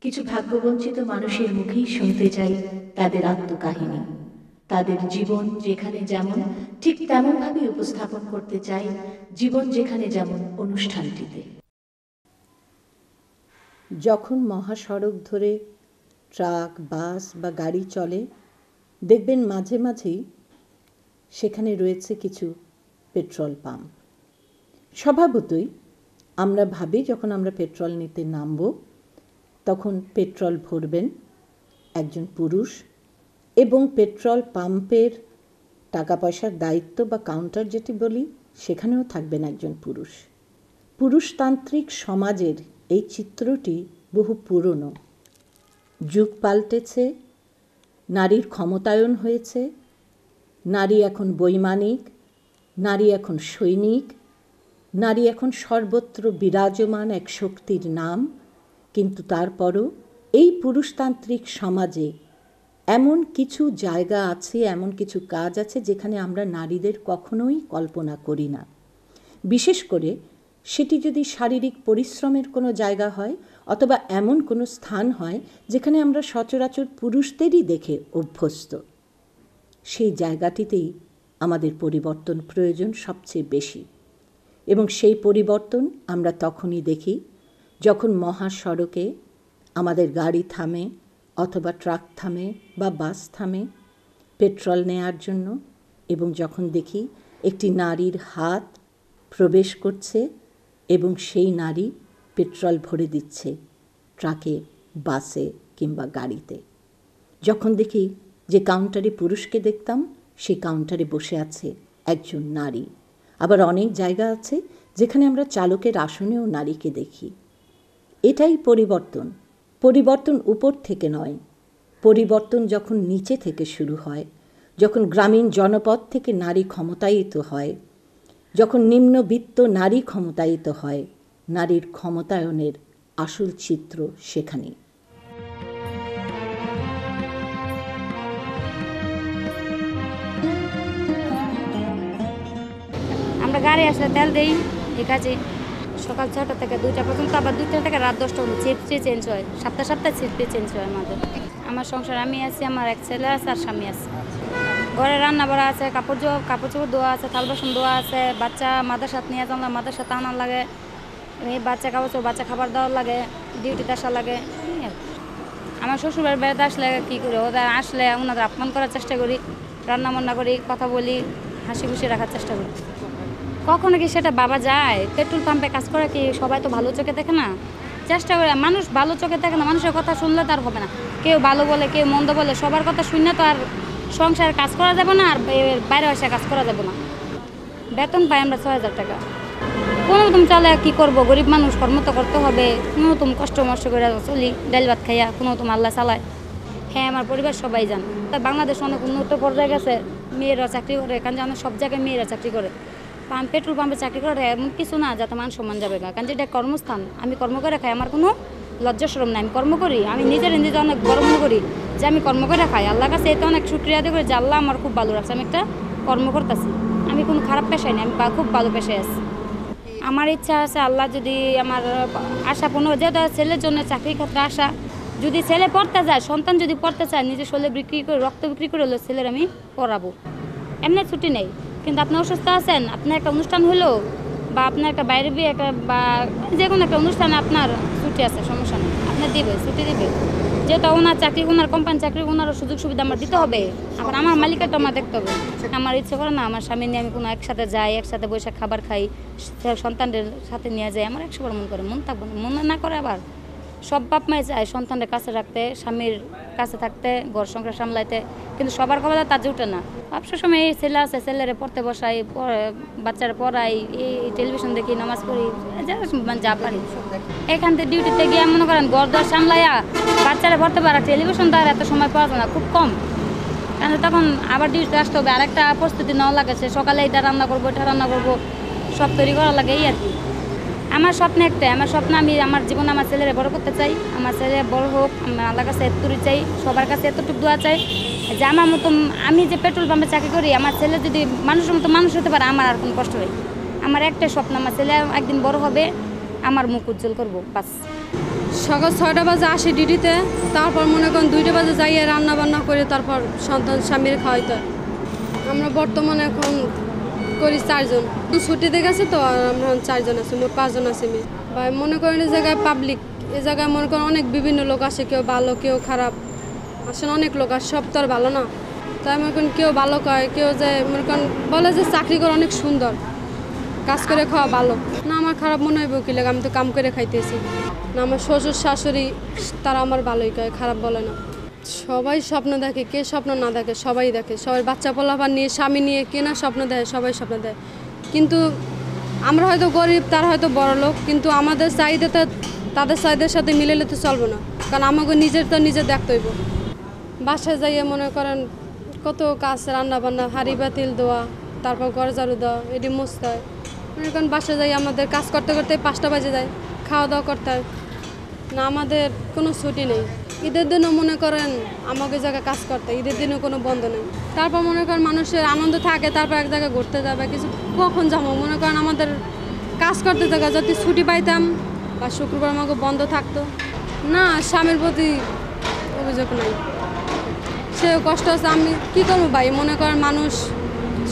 কিছু ভাগ্যবঞ্চিত মানুষের মুখেই শুনতে চাই তাদের আত্মকাহিনী, তাদের জীবন যেখানে যেমন ঠিক তেমনভাবে উপস্থাপন করতে চাই জীবন যেখানে যেমন অনুষ্ঠানটিতে। যখন মহাসড়ক ধরে ট্রাক, বাস বা গাড়ি চলে, দেখবেন মাঝে মাঝেই সেখানে রয়েছে কিছু পেট্রোল পাম্প। স্বভাবতই আমরা ভাবি যখন আমরা পেট্রোল নিতে নামব তখন পেট্রোল ভরবেন একজন পুরুষ এবং পেট্রোল পাম্পের টাকা পয়সার দায়িত্ব বা কাউন্টার যেটি বলি সেখানেও থাকবেন একজন পুরুষ। পুরুষতান্ত্রিক সমাজের এই চিত্রটি বহু পুরনো। যুগ পাল্টেছে, নারীর ক্ষমতায়ন হয়েছে, নারী এখন বৈমানিক, নারী এখন সৈনিক, নারী এখন সর্বত্র বিরাজমান এক শক্তির নাম। কিন্তু তারপরও এই পুরুষতান্ত্রিক সমাজে এমন কিছু জায়গা আছে, এমন কিছু কাজ আছে যেখানে আমরা নারীদের কখনোই কল্পনা করি না। বিশেষ করে সেটি যদি শারীরিক পরিশ্রমের কোনো জায়গা হয় অথবা এমন কোনো স্থান হয় যেখানে আমরা সচরাচর পুরুষদেরই দেখে অভ্যস্ত, সেই জায়গাটিতেই আমাদের পরিবর্তন প্রয়োজন সবচেয়ে বেশি। এবং সেই পরিবর্তন আমরা তখনই দেখি যখন মহাসড়কে আমাদের গাড়ি থামে অথবা ট্রাক থামে বা বাস থামে পেট্রোল নেয়ার জন্য, এবং যখন দেখি একটি নারীর হাত প্রবেশ করছে এবং সেই নারী পেট্রোল ভরে দিচ্ছে ট্রাকে, বাসে কিংবা গাড়িতে। যখন দেখি যে কাউন্টারে পুরুষকে দেখতাম সেই কাউন্টারে বসে আছে একজন নারী। আবার অনেক জায়গা আছে যেখানে আমরা চালকের আসনেও নারীকে দেখি। এটাই পরিবর্তন। পরিবর্তন উপর থেকে নয়, পরিবর্তন যখন নিচে থেকে শুরু হয়, যখন গ্রামীণ জনপদ থেকে নারী ক্ষমতায়িত হয়, যখন নিম্নবিত্ত নারী ক্ষমতায়িত হয়, নারীর ক্ষমতায়নের আসল চিত্র সেখানেই। আমরা গাড়ি আসলে তেল দিই, ঠিক আছে, সকাল 6টা থেকে 2টা পর্যন্ত, আবার 2টা থেকে রাত 10টা পর্যন্ত শিফট চেঞ্জ হয়, সপ্তাহে শিফট চেঞ্জ হয় আমাদের। আমার সংসার আমি আছি, আমার এক ছেলে আছে আর স্বামী আছে। ঘরে রান্না বাড়া আছে, কাপড় চোপড় ধোয়া আছে, থাল বাসন ধোয়া আছে, বাচ্চা মাদ্রাসাত নিয়ে জানলাম, মাদ্রাসাতে আনার লাগে, এই বাচ্চা কাপড় চোপড়, বাচ্চা খাবার দেওয়ার লাগে, ডিউটিতে আসা লাগে। আমার শ্বশুরবাড়ির বেড়াতে আসলে কী করি, ওদের আসলে ওনাদের আপমান করার চেষ্টা করি, রান্না বান্না করি, কথা বলি, হাসি খুশি রাখার চেষ্টা করি। কখনো কি সেটা ভাবা যায়? পেট্রোল পাম্পে কাজ করে কি সবাই তো ভালো চোখে দেখে না? চেষ্টা করে, মানুষ ভালো চোখে দেখে না, মানুষের কথা শুনলে তো আর হবে না। কেউ ভালো বলে, কেউ মন্দ বলে, সবার কথা শুনলে তো আর সংসারে কাজ করা যাবে না, আর বাইরে এসে কাজ করা যাবে না। বেতন পাই আমরা 6,000 টাকা। কোনো রকম চলে, কী করবো, গরিব মানুষ, কর্ম তো করতে হবে। কোনো রকম কষ্ট মষ্ট করে চলি, ডাল ভাত খাইয়া, কোনো রকম আল্লাহ চালায়। হ্যাঁ, আমার পরিবার সবাই জান। তা বাংলাদেশ অনেক উন্নত পর্যায়ে গেছে, মেয়েরা চাকরি করে, কারণ জানো সব জায়গায় মেয়েরা চাকরি করে। পেট্রোল পাম্পে চাকরি করে এমন কিছু না যাতে মান সম্মান যাবে না, কারণ যেটা কর্মস্থান, আমি কর্ম করে খাই, আমার কোনো লজ্জা শরম নাই। আমি কর্ম করি, আমি নিজে অনেক গর্ব মনে করি যে আমি কর্ম করে খাই। আল্লাহর কাছে এতে অনেক শুকরিয়া দিয়ে করি যে আল্লাহ আমার খুব ভালো রাখছে, আমি একটা কর্ম করতেছি, আমি কোনো খারাপ পেশায় নেই, আমি খুব ভালো পেশায় আছি। আমার ইচ্ছা আছে আল্লাহ যদি আমার আশা পূর্ণ, যেহেতু ছেলের জন্য চাকরির ক্ষেত্রে আশা, যদি ছেলে পড়তে যায়, সন্তান যদি পড়তে চায়, নিজের শরীরে বিক্রি করে, রক্ত বিক্রি করে হলো ছেলের আমি পড়াবো। এমনি ছুটি নেই। কিন্তু আপনি অসুস্থ আছেন, আপনার একটা অনুষ্ঠান হলো, বা আপনার একটা বাইরে বিয়ে, একটা বা যে কোনো একটা অনুষ্ঠানে আপনার ছুটি আছে, সমস্যা নেই, আপনার দিবে, ছুটি দিবে। যেহেতু ওনার চাকরি, ওনার কোম্পানি চাকরি, ওনারও সুযোগ সুবিধা আমার দিতে হবে। আবার আমার মালিকের তো আমার দেখতে হবে। আমার ইচ্ছে করে না আমার স্বামী নিয়ে আমি কোনো একসাথে যাই, একসাথে বসে খাবার খাই, সন্তানদের সাথে নিয়ে যাই, আমার 100বার মন করে, মন থাকবো না, মন না করে। আবার সব বাপ মাই চায় সন্তানদের কাছে রাখতে, স্বামীর কাছে থাকতে, ঘর সংসার সামলাইতে, কিন্তু সবার কথা তার জুটে না। সব সময় এই ছেলে আছে, ছেলেরে পড়তে বসাই, বাচ্চারা পড়াই, এই টেলিভিশন দেখি, নামাজ পড়ি, যা পারি। এখান থেকে ডিউটিতে গিয়ে মনে করেন ঘর দর সামলাইয়া বাচ্চারা পড়তে পারা, টেলিভিশন তার এত সময় পাওয়া যায় না, খুব কম। কারণ তখন আবার ডিউটিতে আসতে হবে, আরেকটা প্রস্তুতি নেওয়া লাগেছে, সকালে এটা রান্না করবো, এটা রান্না করবো, সব তৈরি করা লাগে, এই আর কি। আমার স্বপ্ন একটাই, আমার স্বপ্ন আমি আমার জীবনে আমার ছেলেরা বড় করতে চাই, আমার ছেলে বড় হোক, আমি আল্লাহর কাছে এতটুকু চাই, সবার কাছে এতটুকু দোয়া চাই যে আমার মতো, আমি যে পেট্রোল পাম্পে চাকরি করি, আমার ছেলে যদি মানুষের মতো মানুষ হতে পারে, আমার আর কোনো কষ্ট নেই। আমার একটাই স্বপ্ন, আমার ছেলে একদিন বড় হবে, আমার মুখ উজ্জ্বল করবো, বাস। সকাল 6টা বাজে আসি ডিউটিতে, তারপর মনে করেন 2টা বাজে যাইয়ে রান্না বান্না করে তারপর সন্তান স্বামীর খাওয়াইতে হয়। আমরা বর্তমানে এখন করি 4 জন। ছুটিতে গেছে তো আর আমরা 4 জন আছি, মোট 5 জন আছি মেয়ে। ভাই মনে করেন এই জায়গায় পাবলিক, এই জায়গায় মনে করেন অনেক বিভিন্ন লোক আসে, কেউ ভালো কেউ খারাপ, আসলে অনেক লোক আসে, সব তো আর ভালো না। তাই মনে করেন কেউ ভালো কয়, কেউ যে মনে করেন বলে যে চাকরি করে অনেক সুন্দর, কাজ করে খাওয়া ভালো না। আমার খারাপ মনে হইব কি লাগে, আমি তো কাম করে খাইতেছি না। আমার শ্বশুর শাশুড়ি তারা আমার ভালোই কয়, খারাপ বলে না। সবাই স্বপ্ন দেখে, কে স্বপ্ন না দেখে, সবাই দেখে। সবাই বাচ্চা পোলাপান নিয়ে, স্বামী নিয়ে কে না স্বপ্ন দেয়, সবাই স্বপ্ন দেয়। কিন্তু আমরা হয়তো গরিব, তারা হয়তো বড় লোক, কিন্তু আমাদের চাহিদাটা তাদের চাহিদার সাথে মিলেলে তো চলবে না, কারণ আমাকে নিজের তো নিজে দেখতে হইব। বাসায় যাইয়ে মনে করেন কত কাজ, রান্না বান্না, হাঁড়ি বাতিল দেওয়া, তারপর ঘর ঝাড়ু দেওয়া, এটি মুছতে হয়। মনে করেন বাসায় যাই আমাদের কাজ করতে করতে 5টা বাজে যায়, খাওয়া দাওয়া করতে হয় না। আমাদের কোনো ছুটি নেই। ঈদের দিনও মনে করেন আমাকে জায়গায় কাজ করতে, ঈদের দিনও কোনো বন্ধ নেই। তারপর মনে করেন মানুষের আনন্দ থাকে, তারপর এক জায়গায় ঘুরতে যাবে, কিছু কখন যাবো মনে করেন আমাদের কাজ করতে জায়গা যদি ছুটি পাইতাম বা শুক্রবার আমাকে বন্ধ থাকতো না। স্বামীর প্রতি অভিযোগ নাই, সে কষ্ট আছে। আমি কী করবো ভাই, মনে করেন মানুষ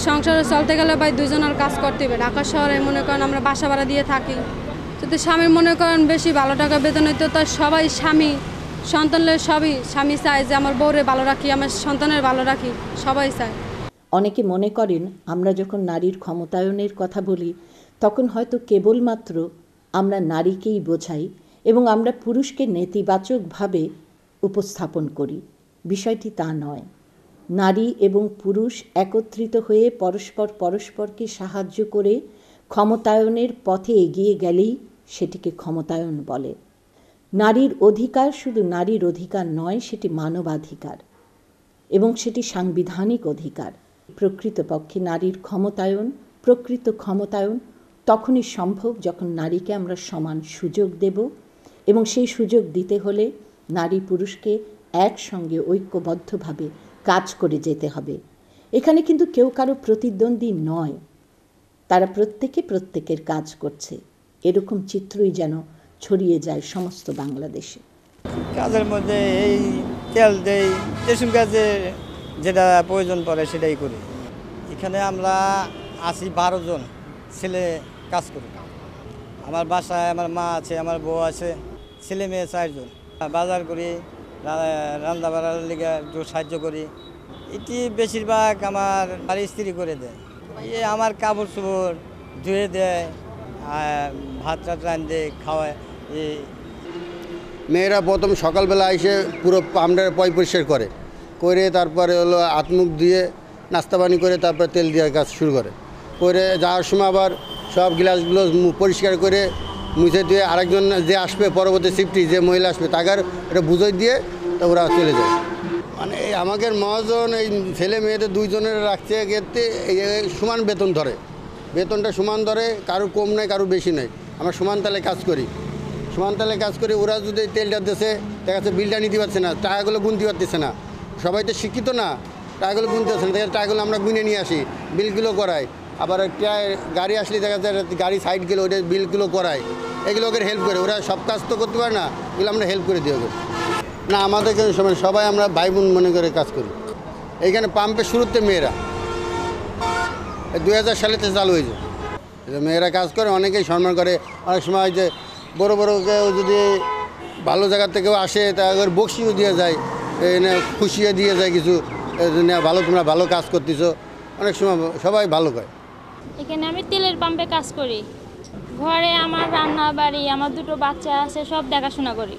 সংসারে চলতে গেলে ভাই 2 জনের কাজ করতে হবে। ঢাকা শহরে মনে করেন আমরা বাসা ভাড়া দিয়ে থাকি, যদি স্বামীর মনে করেন বেশি ভালো টাকা বেতন হইতো, তার সবাই স্বামী সন্তানের সবই স্বামী চায় যে আমার বউরে ভালো রাখি, আমার সন্তানের ভালো রাখি, সবাই চায়। অনেকে মনে করেন আমরা যখন নারীর ক্ষমতায়নের কথা বলি তখন হয়তো কেবলমাত্র আমরা নারীকেই বোঝাই এবং আমরা পুরুষকে নেতিবাচকভাবে উপস্থাপন করি। বিষয়টি তা নয়। নারী এবং পুরুষ একত্রিত হয়ে পরস্পরকে সাহায্য করে ক্ষমতায়নের পথে এগিয়ে গেলেই সেটিকে ক্ষমতায়ন বলে। নারীর অধিকার শুধু নারীর অধিকার নয়, সেটি মানবাধিকার এবং সেটি সাংবিধানিক অধিকার। প্রকৃতপক্ষে নারীর ক্ষমতায়ন, প্রকৃত ক্ষমতায়ন তখনই সম্ভব যখন নারীকে আমরা সমান সুযোগ দেব, এবং সেই সুযোগ দিতে হলে নারী পুরুষকে একসঙ্গে ঐক্যবদ্ধভাবে কাজ করে যেতে হবে। এখানে কিন্তু কেউ কারো প্রতিদ্বন্দ্বী নয়, তারা প্রত্যেকে প্রত্যেকের কাজ করছে, এরকম চিত্রই যেন ছড়িয়ে যায় সমস্ত বাংলাদেশে। কাজের মধ্যে এই তেল দেই, যেসব কাজে যেটা প্রয়োজন পড়ে সেটাই করি। এখানে আমরা আছি 12 জন ছেলে কাজ করি। আমার বাসায় আমার মা আছে, আমার বউ আছে, ছেলে মেয়ে 4 জন। বাজার করি, রান্না বাড়ার লিগে একটু সাহায্য করি। এটি বেশিরভাগ আমার স্ত্রী করে দেয়। আমার কাপড় চোপড় ধুয়ে দেয়, ভাত টাত রাঁধে খাওয়ায়। মেয়েরা প্রথম সকালবেলা এসে পুরো পামটা পরিষ্কার করে তারপরে হলো হাত মুখ দিয়ে নাস্তা পানি করে তারপরে তেল দেওয়ার কাজ শুরু করে যাওয়ার সময় আবার সব গ্লাসগুলো পরিষ্কার করে মুছে দিয়ে আরেকজন যে আসবে পরবর্তী শিফটে যে মহিলা আসবে তাকে এটা বুঝিয়ে দিয়ে তো ওরা চলে যায়। মানে আমাদের মহাজন এই ছেলে মেয়েদের 2 জনের রাখতে গেতে সমান বেতন ধরে, বেতনটা সমান ধরে, কারো কম নেই কারো বেশি নেই। আমরা সমান তালে কাজ করি, সমান তালে কাজ করি। ওরা যদি তেলটা দেশে দেখা যাচ্ছে বিলটা নিতে পারছে না, টাকাগুলো গুনতে পারতেছে না, সবাই তো শিক্ষিত না, টাকাগুলো গুনতে পারছে না, দেখা টাকাগুলো আমরা গুনে নিয়ে আসি, বিলগুলো করাই। আবার গাড়ি আসলে দেখা যায় গাড়ি সাইড গেলে ওটা বিলগুলো করাই, এগুলো ওকে হেল্প করে। ওরা সব কাজ তো করতে পারে না, এগুলো আমরা হেল্প করে দিই ওকে। না আমাদের কোনো সময় সবাই আমরা ভাই বোন মনে করে কাজ করি। এইখানে পাম্পের শুরুতে মেয়েরা 2000 সালেতে চালু হয়েছে, মেয়েরা কাজ করে, অনেকেই সম্মান করে। অনেক সময় যে বড় বড় কেউ যদি ভালো জায়গা থেকেও আসে তাদের বকশিও দিয়ে যায়, এনে খুশিও দিয়ে যায় কিছু, ভালো তোমরা ভালো কাজ করতেছো, অনেক সময় সবাই ভালো করে। এখানে আমি তেলের পাম্পে কাজ করি। ঘরে আমার রান্না বাড়ি, আমার 2টো বাচ্চা আছে, সব দেখাশোনা করি।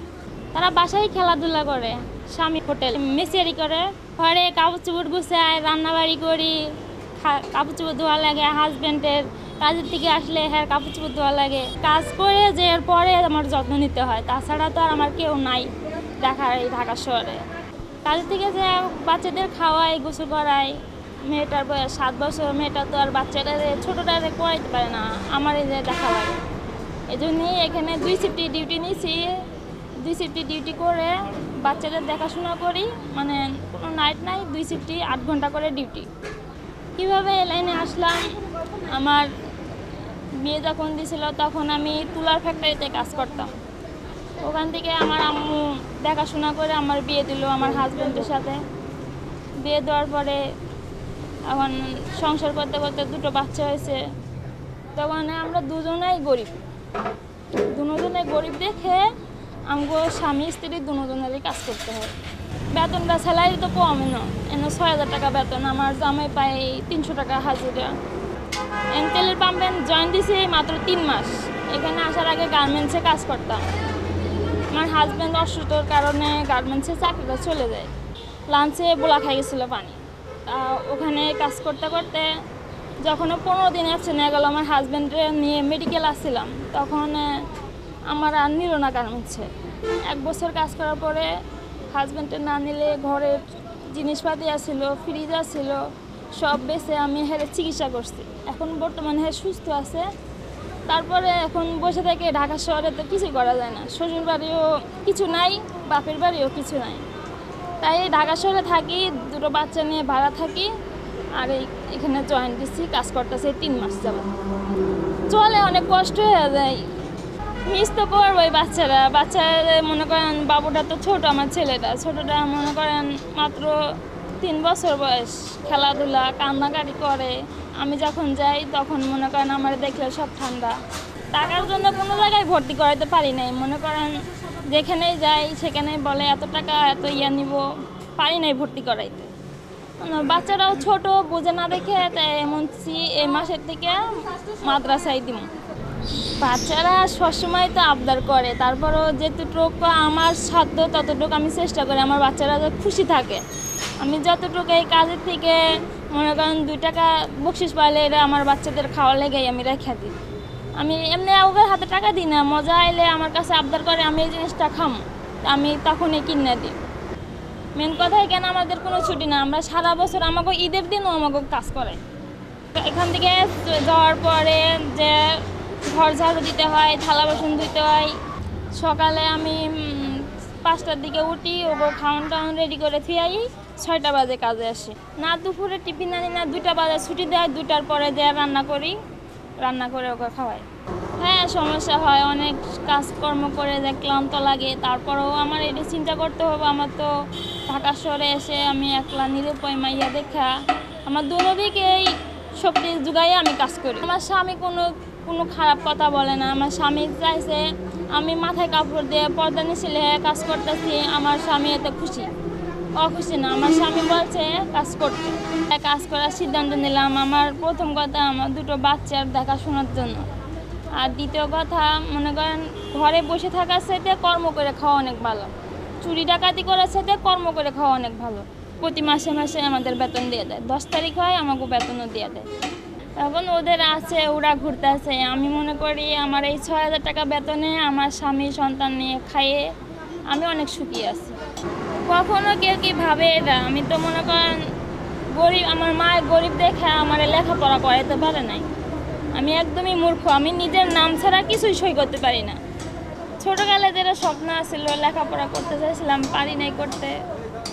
তারা বাসায় খেলাধুলা করে, স্বামী হোটেল মেসিয়ারি করে, ঘরে কাপড় চোপড় গুছায়, রান্নাবাড়ি করি, কাপড় চোপড় ধোয়া লাগে। হাজব্যান্ডের কাজের থেকে আসলে হ্যাঁ কাপড় চোপড় ধোয়া লাগে। কাজ করে যে এরপরে আমার যত্ন নিতে হয়, তাছাড়া তো আর আমার কেউ নাই দেখার এই ঢাকা শহরে। কাজের থেকে যে বাচ্চাদের খাওয়াই, গোসল করাই। মেয়েটার বয়স 7 বছর, মেয়েটা তো আর বাচ্চাটারে ছোটোটারে করাইতে পারে না, আমার এই যে দেখা লাগে। এই জন্যই এখানে 2 শিফটে ডিউটি নিয়েছি। 2 শিফটে ডিউটি করে বাচ্চাদের দেখাশোনা করি, মানে কোনো নাইট নাই, 2 শিফটে 8 ঘন্টা করে ডিউটি। কীভাবে এই লাইনে আসলাম, আমার বিয়ে যখন দিয়েছিল তখন আমি তুলার ফ্যাক্টরিতে কাজ করতাম। ওখান থেকে আমার আম্মু দেখাশোনা করে আমার বিয়ে দিল আমার হাজব্যান্ডের সাথে। বিয়ে দেওয়ার পরে এখন সংসার করতে করতে দুটো বাচ্চা হয়েছে। তখন আমরা দুজনেই গরিব দেখে আমগো স্বামী স্ত্রী দুজনেরই কাজ করতে হয়। বেতনটা স্যালারি তো কমই না, এনে 6,000 টাকা বেতন, আমার জামাই পায় 300 টাকা হাজিরা। তেলের পাম্পে জয়েন দিয়েছি মাত্র 3 মাস। এখানে আসার আগে গার্মেন্টসে কাজ করতাম। আমার হাজব্যান্ড অসুস্থর কারণে গার্মেন্টসে চাকরিটা চলে যায়। লাঞ্চে বোলা খাই গেছিলো পানি। ওখানে কাজ করতে করতে যখন 15 দিন অ্যাবসেন্ট হয়ে গেল, আমার হাজব্যান্ডে নিয়ে মেডিকেল আসছিলাম, তখন আমার আর নিল না গার্মেন্টসে। 1 বছর কাজ করার পরে হাজব্যান্ডে না নিলে ঘরে জিনিসপাতি আসছিল, ফ্রিজ আসছিল, সব বেচে আমি হেরে চিকিৎসা করছি। এখন বর্তমানে সুস্থ আছে। তারপরে এখন বসে থেকে ঢাকা শহরে তো কিছুই করা যায় না, শ্বশুর বাড়িও কিছু নাই, বাপের বাড়িও কিছু নাই। তাই ঢাকা শহরে থাকি, 2 বাচ্চা নিয়ে ভাড়া থাকি। আর এখানে জয়েন দিচ্ছি, কাজ করতেছে 3 মাস যাবে। চলে অনেক কষ্ট হয়ে যায়, মিস তো করবোই। বাচ্চারা মনে করেন, বাবুটা তো ছোট, আমার ছেলেটা ছোটটা মনে করেন মাত্র 3 বছর বয়স, খেলাধুলা কান্নাকাটি করে। আমি যখন যাই তখন মনে করেন আমার দেখলে সব ঠান্ডা। টাকার জন্য কোনো জায়গায় ভর্তি করাইতে পারি নাই। মনে করেন যেখানেই যাই সেখানেই বলে এত টাকা, এত নিব, পারি নাই ভর্তি করাইতে। বাচ্চারাও ছোট, বোঝে না দেখে, তাই এমনকি এই মাসের থেকে মাদ্রাসায় দিব। বাচ্চারা সবসময় তো আবদার করে, তারপরও যেটুকু আমার সাধ্য ততটুকু আমি চেষ্টা করি আমার বাচ্চারা খুশি থাকে। আমি যতটুকু এই কাজের থেকে মনে করেন 2 টাকা বকশিস পাইলে এটা আমার বাচ্চাদের খাওয়ার লেগেই আমি রেখে দিই। আমি এমনি ওদের হাতে টাকা দিই না, মজা আইলে আমার কাছে আবদার করে আমি এই জিনিসটা খাম, আমি তখনই কিনে দিই। মেন কথা এখানে আমাদের কোনো ছুটি না, আমরা সারা বছর আমাকে ঈদের দিনও আমাকে কাজ করে। এখান থেকে যাওয়ার পরে যে ঘর ঝাড়ু দিতে হয়, থালা বাসন ধুতে হয়। সকালে আমি 5টার দিকে উঠি, ওগুলো খাওয়ান টাউন রেডি করে থুয়াই 6টা বাজে কাজে আসি। না দুপুরে টিফিন আনি না, 2টা বাজে ছুটি দেয়, 2টার পরে দেয় রান্না করে ওকে খাওয়াই। হ্যাঁ সমস্যা হয়, অনেক কাজকর্ম করে যে ক্লান্ত লাগে। তারপরেও আমার এটা চিন্তা করতে হবে, আমার তো ঢাকা শহরে এসে আমি একলা নিরুপায় মাইয়া দেখা আমার দুদিকেই শক্তি জোগাইয়ে আমি কাজ করি। আমার স্বামী কোনো খারাপ কথা বলে না। আমার স্বামী চাইছে আমি মাথায় কাপড় দিয়ে পর্দা নিছিলে কাজ করতেছি, আমার স্বামী এতে খুশি, অখুশি না। আমার স্বামী বলছে কাজ করতে, কাজ করার সিদ্ধান্ত নিলাম। আমার প্রথম কথা আমার 2টো বাচ্চার দেখাশোনার জন্য, আর দ্বিতীয় কথা মনে করেন ঘরে বসে থাকার সাথে কর্ম করে খাওয়া অনেক ভালো, চুরি ডাকাতি করার সাথে কর্ম করে খাওয়া অনেক ভালো। প্রতি মাসে মাসে আমাদের বেতন দিয়ে দেয়, 10 তারিখ হয় আমাকে বেতনও দিয়ে দেয়। এখন ওদের আছে, ওরা ঘুরতে আছে। আমি মনে করি আমার এই 6,000 টাকা বেতনে আমার স্বামী সন্তান নিয়ে খাইয়ে আমি অনেক সুখী আছি। কখনো কেউ কি ভাবে এটা? আমি তো মনে করেন গরিব, আমার মা গরিব দেখে আমার লেখাপড়া করাইতে পারে নাই। আমি একদমই মূর্খ, আমি নিজের নাম ছাড়া কিছুই সই করতে পারি না। ছোটোকালে যেটা স্বপ্ন ছিল লেখাপড়া করতে চাইছিলাম, পারি নাই করতে।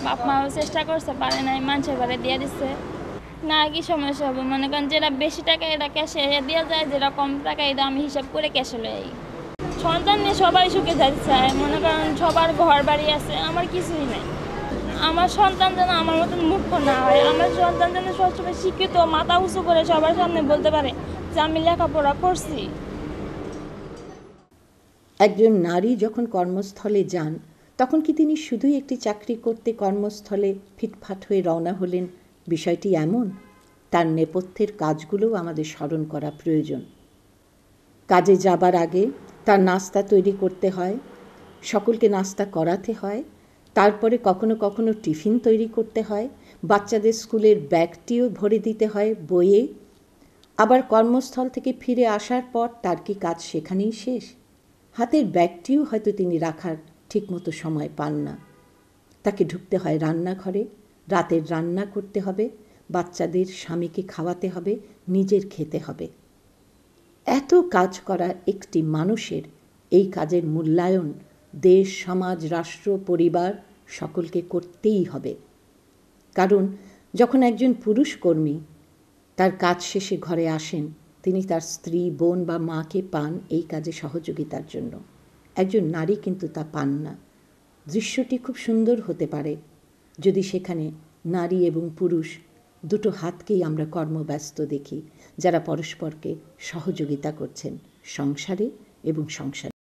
বাপ মাও চেষ্টা করছে, পারে নাই, মানুষের ঘরে দিয়ে দিচ্ছে। না কি সমস্যা হবে মনে করেন, যেটা বেশি টাকা এটা ক্যাশে দেওয়া যায়, যেটা কম টাকা এটা আমি হিসাব করে ক্যাশে লই। সন্তান নিয়ে সবাই সুখে যাইতে চায়, মনে করেন সবার ঘর বাড়ি আছে, আমার কিছুই নেই। আমার সন্তান যেন আমার মতন মূর্খ না হয়, আমার সন্তান যেন সবসময় শিক্ষিত, মাথা উঁচু করে সবার সামনে বলতে পারে যে আমি লেখাপড়া করছি। একজন নারী যখন কর্মস্থলে যান, তখন কি তিনি শুধুই একটি চাকরি করতে কর্মস্থলে ফিটফাট হয়ে রওনা হলেন? বিষয়টি এমন, তার নেপথ্যের কাজগুলোও আমাদের স্মরণ করা প্রয়োজন। কাজে যাবার আগে তার নাস্তা তৈরি করতে হয়, সকলকে নাস্তা করাতে হয়, তারপরে কখনো কখনো টিফিন তৈরি করতে হয়, বাচ্চাদের স্কুলের ব্যাগটিও ভরে দিতে হয় বইয়ে। আবার কর্মস্থল থেকে ফিরে আসার পর তার কি কাজ সেখানেই শেষ? হাতের ব্যাগটিও হয়তো তিনি রাখার ঠিকমতো সময় পান না। তাকে ঢুকতে হয় রান্নাঘরে, রাতের রান্না করতে হবে, বাচ্চাদের স্বামীকে খাওয়াতে হবে, নিজের খেতে হবে। এত কাজ করা একটি মানুষের এই কাজের মূল্যায়ন দেশ, সমাজ, রাষ্ট্র, পরিবার সকলকে করতেই হবে। কারণ যখন একজন পুরুষ কর্মী তার কাজ শেষে ঘরে আসেন, তিনি তার স্ত্রী, বোন বা মাকে পান এই কাজে সহযোগিতার জন্য। একজন নারী কিন্তু তা পান না। দৃশ্যটি খুব সুন্দর হতে পারে যদি সেখানে নারী এবং পুরুষ দুটো হাতকেই আমরা কর্মব্যস্ত দেখি, যারা পরস্পরকে সহযোগিতা করছেন সংসারে এবং সংসার